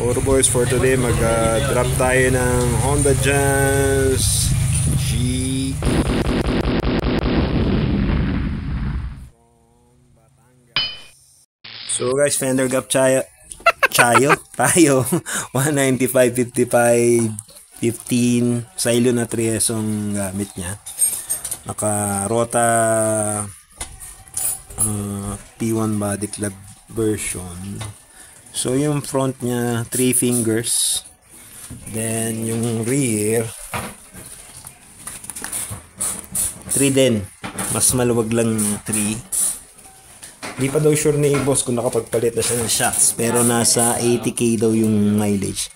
Puro boys for today, mag-drop tayo ng Honda Jazz G So guys, fender gap tayo 195, 55, 15 silo na triesong gamit niya. Naka Rota P1 body club version. So yung front niya 3 fingers, then yung rear 3 din, mas maluwag lang 3. Di pa daw sure ni boss kung nakapagpalit na siya ng shocks, pero nasa 80k daw yung mileage.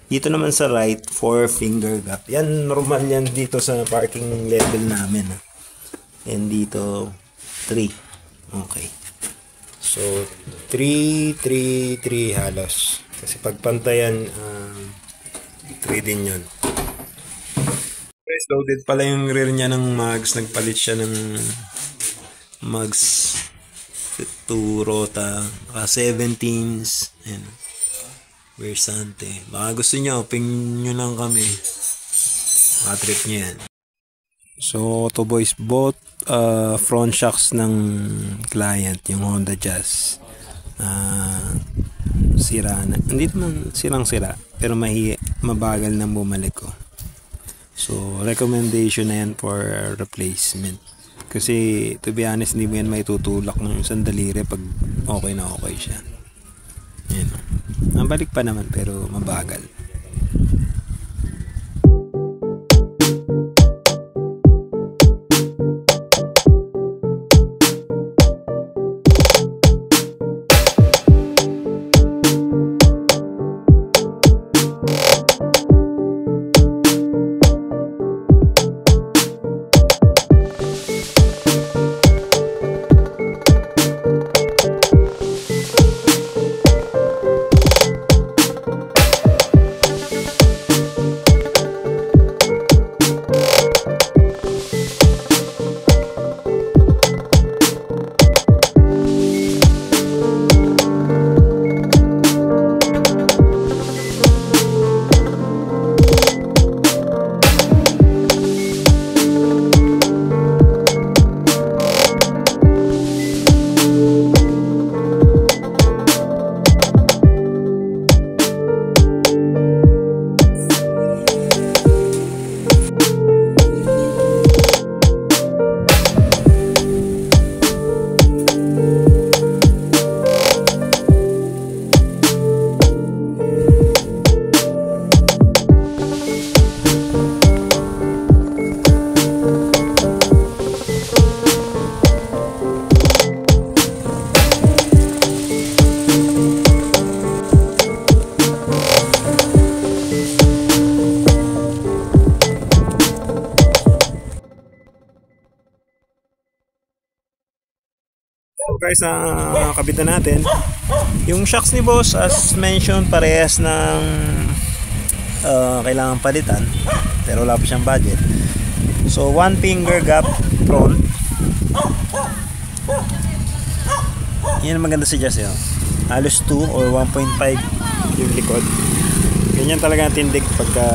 Dito naman sa right 4 finger gap, yan normal yan dito sa parking level namin, and dito 3. Okay, so 3 halos. Kasi pagpantayan 3 din yun. Loaded pala yung rear niya ng mags. Nagpalit siya ng mags to Rota. 17s. Ayan. Versante. Baka gusto niya, ping nyo lang kami. Trip niya yan. So, to boys, both front shocks ng client, yung Honda Jazz, sira na. Hindi naman sirang-sira, pero mabagal na bumalik ko. So, recommendation na yan for replacement. Kasi, to be honest, hindi mo yan maitutulak ng isang daliri pag okay na okay siya. Yan. Nabalik pa naman, pero mabagal. Guys, kabitan natin yung shocks ni boss. As mentioned, parehas ng kailangan palitan, pero wala pa siyang budget. So 1 finger gap front, yan ang maganda sa Jazz, halos 2 or 1.5 yung likod. Ganyan talaga ang tindig pagka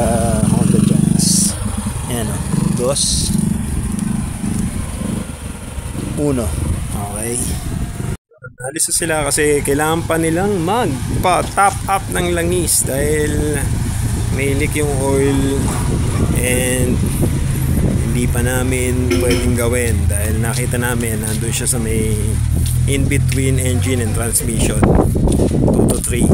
Honda Jazz. Yan, 2, 1. Okay, alis na sila kasi kailangan pa nilang magpa-top up ng langis dahil may leak yung oil, and hindi pa namin pwedeng gawin dahil nakita namin nandun siya sa may in between engine and transmission 2 to 3.